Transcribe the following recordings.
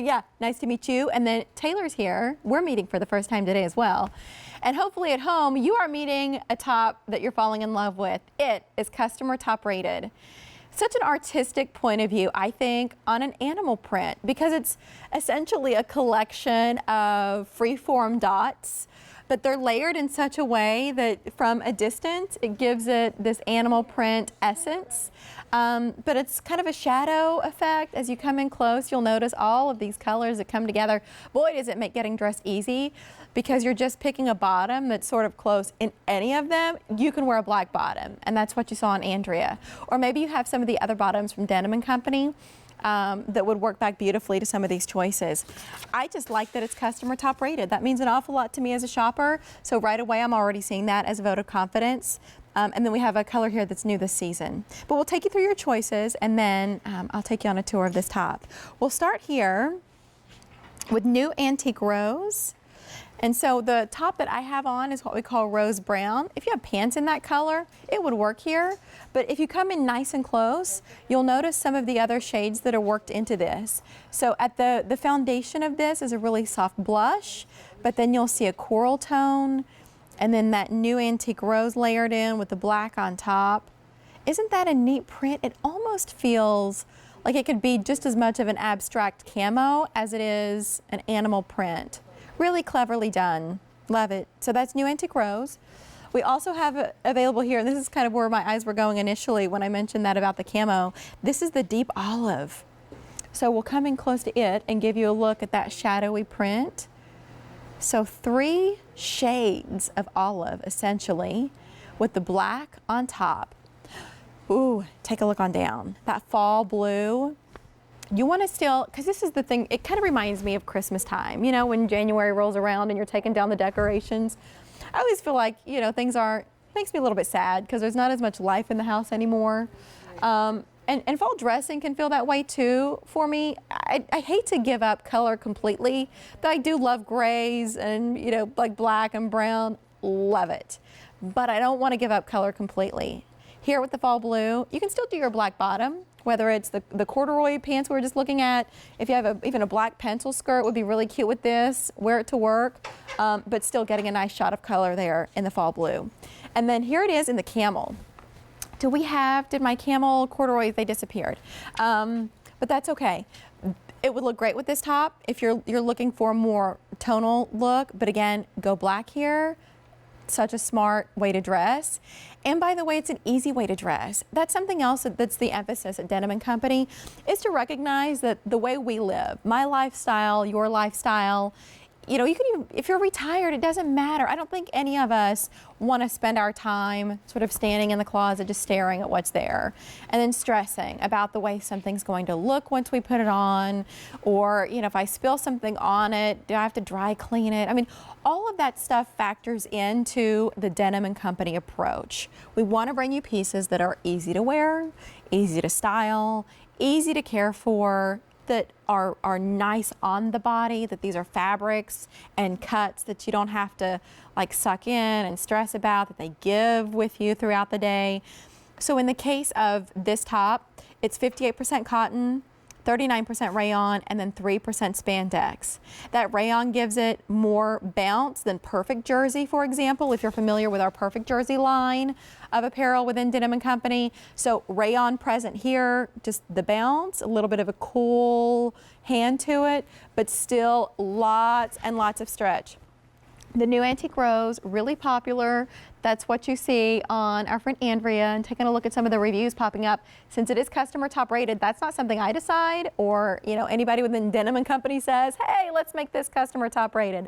Yeah, nice to meet you. And then Taylor's here. We're meeting for the first time today as well. And hopefully at home, you are meeting a top that you're falling in love with. It is customer top rated. Such an artistic point of view, I think, on an animal print, because it's essentially a collection of free-form dots, but they're layered in such a way that from a distance, it gives it this animal print essence. But it's kind of a shadow effect. As you come in close, you'll notice all of these colors that come together. Boy, does it make getting dressed easy, because you're just picking a bottom that's sort of close. In any of them, you can wear a black bottom, and that's what you saw on Andrea. Or maybe you have some of the other bottoms from Denim & Company that would work back beautifully to some of these choices. I just like that it's customer top rated. That means an awful lot to me as a shopper. So right away, I'm already seeing that as a vote of confidence. And then we have a color here that's new this season. But we'll take you through your choices, and then I'll take you on a tour of this top. We'll start here with new antique rose. And so the top that I have on is what we call rose brown. If you have pants in that color, it would work here. But if you come in nice and close, you'll notice some of the other shades that are worked into this. So at the foundation of this is a really soft blush, but then you'll see a coral tone, and then that new antique rose layered in with the black on top. Isn't that a neat print? It almost feels like it could be just as much of an abstract camo as it is an animal print. Really cleverly done. Love it. So that's new antique rose. We also have available here, and this is kind of where my eyes were going initially when I mentioned that about the camo. This is the deep olive. So we'll come in close to it and give you a look at that shadowy print. So 3 shades of olive, essentially, with the black on top. Ooh, take a look on down. That fall blue. You want to still, because this is the thing, it kind of reminds me of Christmas time, you know, when January rolls around and you're taking down the decorations. I always feel like, you know, things aren't, makes me a little bit sad because there's not as much life in the house anymore. And fall dressing can feel that way too for me. I hate to give up color completely, but I do love grays and, you know, like black and brown, love it. But I don't want to give up color completely. Here with the fall blue, you can still do your black bottom, whether it's the corduroy pants we were just looking at. If you have even a black pencil skirt would be really cute with this, wear it to work, but still getting a nice shot of color there in the fall blue. And then here it is in the camel. Did my camel corduroys, they disappeared. But that's okay. It would look great with this top if you're looking for a more tonal look, but again, go black here. Such a smart way to dress. And by the way, it's an easy way to dress. That's something else that's the emphasis at Denim & Company, is to recognize that the way we live, my lifestyle, your lifestyle, you know, you can even, if you're retired, it doesn't matter. I don't think any of us want to spend our time sort of standing in the closet just staring at what's there and then stressing about the way something's going to look once we put it on, or, you know, if I spill something on it, do I have to dry clean it? I mean, all of that stuff factors into the Denim & Company approach. We want to bring you pieces that are easy to wear, easy to style, easy to care for, that are nice on the body, that these are fabrics and cuts that you don't have to like suck in and stress about, that they give with you throughout the day. So in the case of this top, it's 58% cotton, 39% rayon, and then 3% spandex. That rayon gives it more bounce than Perfect Jersey, for example, if you're familiar with our Perfect Jersey line of apparel within Denim & Company. So rayon present here, just the bounce, a little bit of a cool hand to it, but still lots and lots of stretch. The new antique rose, really popular. That's what you see on our friend Andrea, and taking a look at some of the reviews popping up. Since it is customer top rated, that's not something I decide, or, you know, anybody within Denim & Company says, hey, let's make this customer top rated.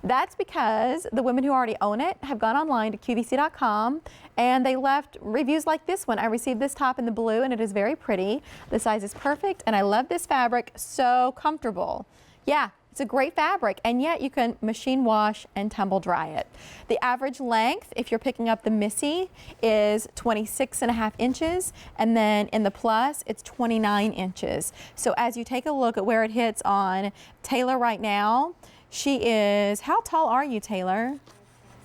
That's because the women who already own it have gone online to QVC.com and they left reviews like this one. I received this top in the blue and it is very pretty. The size is perfect and I love this fabric, so comfortable. Yeah. It's a great fabric, and yet you can machine wash and tumble dry it. The average length, if you're picking up the Missy, is 26.5 inches, and then in the plus, it's 29 inches. So as you take a look at where it hits on Taylor right now, she is, how tall are you, Taylor?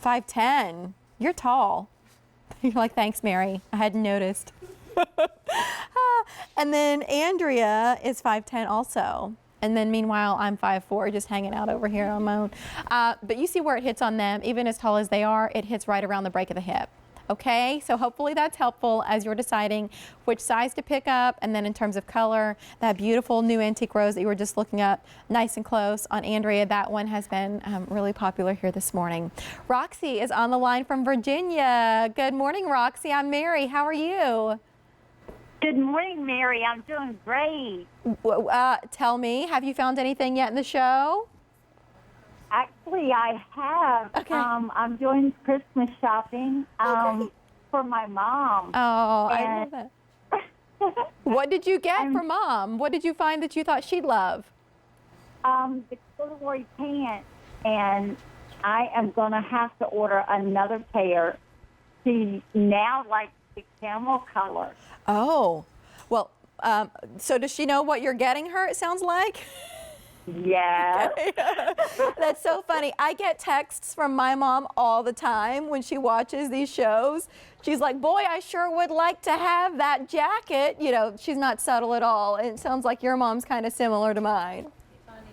5'10". You're tall. You're like, thanks, Mary. I hadn't noticed. And then Andrea is 5'10" also. And then meanwhile, I'm 5'4", just hanging out over here on my own. But you see where it hits on them, even as tall as they are, it hits right around the break of the hip. Okay, so hopefully that's helpful as you're deciding which size to pick up. And then in terms of color, that beautiful new antique rose that you were just looking at nice and close on Andrea, that one has been really popular here this morning. Roxy is on the line from Virginia. Good morning, Roxy. I'm Mary. How are you? Good morning, Mary. I'm doing great. Tell me, have you found anything yet in the show? Actually, I have. Okay. I'm doing Christmas shopping for my mom. Oh, I love that. What did you get for Mom? What did you find that you thought she'd love? The corduroy pants, and I am going to have to order another pair. She now likes the camel color. Oh, well, so does she know what you're getting her, it sounds like? Yeah. That's so funny. I get texts from my mom all the time when she watches these shows. She's like, boy, I sure would like to have that jacket. You know, she's not subtle at all. And it sounds like your mom's kind of similar to mine.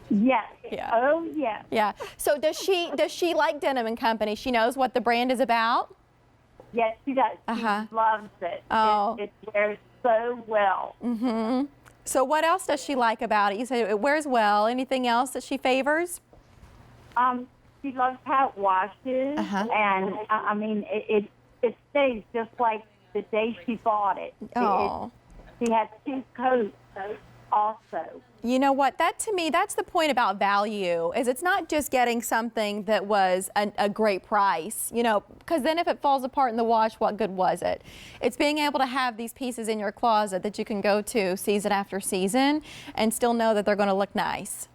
Yes. Yeah. Oh, yes. Yeah. So does she like Denim and Company? She knows what the brand is about? Yes, she does. She loves it. Oh. It wears so well. Mm-hmm. So what else does she like about it? You said it wears well. Anything else that she favors? She loves how it washes, and I mean, it stays just like the day she bought it. Oh. She had 2 coats also. You know what? That to me, that's the point about value, is it's not just getting something that was a great price, you know, because then if it falls apart in the wash, what good was it? It's being able to have these pieces in your closet that you can go to season after season and still know that they're going to look nice.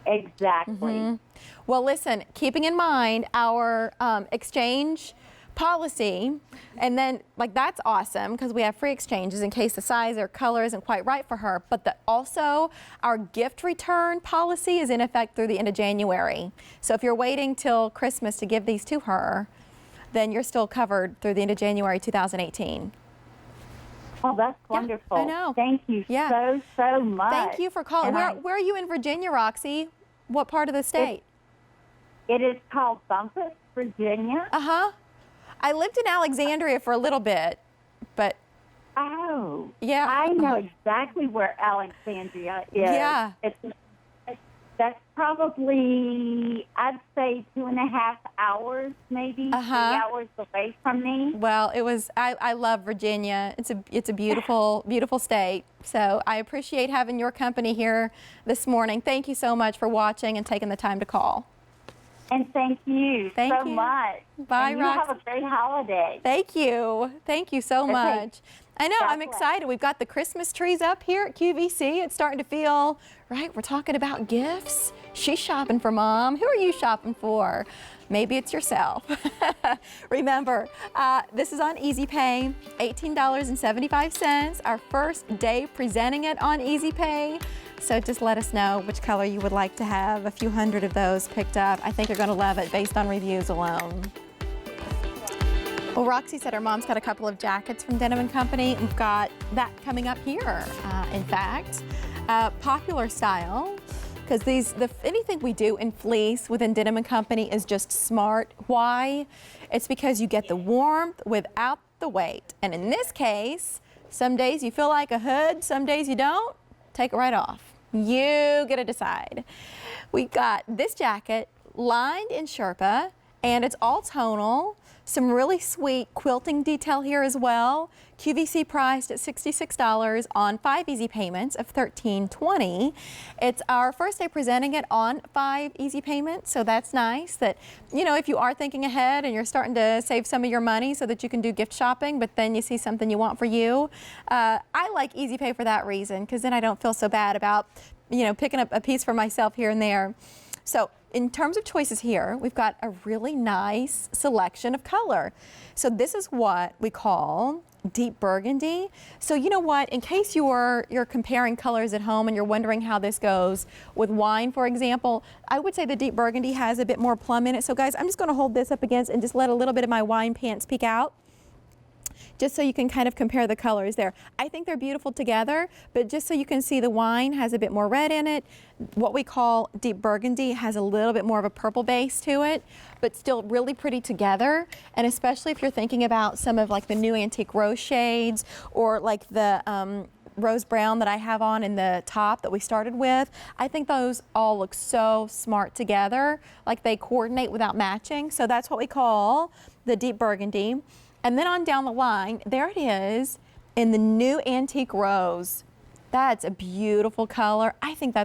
Exactly. Well, listen, keeping in mind our exchange policy, and then like that's awesome because we have free exchanges in case the size or color isn't quite right for her, but also our gift return policy is in effect through the end of January. So if you're waiting till Christmas to give these to her, then you're still covered through the end of January 2018. Oh, that's wonderful. I know. Thank you so much. Thank you for calling. Where are you in Virginia, Roxy? What part of the state? It is called Bumpus, Virginia. I lived in Alexandria for a little bit, but oh, yeah, I know exactly where Alexandria is. Yeah, that's probably, I'd say 2.5 hours, maybe 3 hours away from me. Well, it was. I love Virginia. It's a beautiful, beautiful state. So I appreciate having your company here this morning. Thank you so much for watching and taking the time to call. And thank you so much. Bye, and Roxy. You have a great holiday. Thank you. Thank you so much. I know, I'm excited. We've got the Christmas trees up here at QVC. It's starting to feel, right, we're talking about gifts. She's shopping for Mom. Who are you shopping for? Maybe it's yourself. Remember, this is on Easy Pay, $18.75. Our first day presenting it on Easy Pay. So just let us know which color you would like to have. A few hundred of those picked up. I think you're going to love it based on reviews alone. Well, Roxy said her mom's got a couple of jackets from Denim & Company. We've got that coming up here, in fact. Popular style, because anything we do in fleece within Denim & Company is just smart. Why? It's because you get the warmth without the weight. And in this case, some days you feel like a hood, some days you don't. Take it right off. You get to decide. We've got this jacket lined in Sherpa, and it's all tonal. Some really sweet quilting detail here as well. QVC priced at $66 on 5 easy payments of $13.20. It's our first day presenting it on 5 easy payments, so that's nice that, you know, if you are thinking ahead and you're starting to save some of your money so that you can do gift shopping, but then you see something you want for you. I like easy pay for that reason, because then I don't feel so bad about, you know, picking up a piece for myself here and there. So in terms of choices here, we've got a really nice selection of color. So this is what we call deep burgundy. So you know what, in case you're comparing colors at home and you're wondering how this goes with wine, for example, I would say the deep burgundy has a bit more plum in it. So guys, I'm just going to hold this up against and just let a little bit of my wine pants peek out. just so you can kind of compare the colors there. I think they're beautiful together, but just so you can see, the wine has a bit more red in it. What we call deep burgundy has a little bit more of a purple base to it, but still really pretty together. And especially if you're thinking about some of like the new antique rose shades, or like the rose brown that I have on in the top that we started with. I think those all look so smart together, like they coordinate without matching. So that's what we call the deep burgundy. And then on down the line, there it is in the new antique rose. That's a beautiful color. I think that's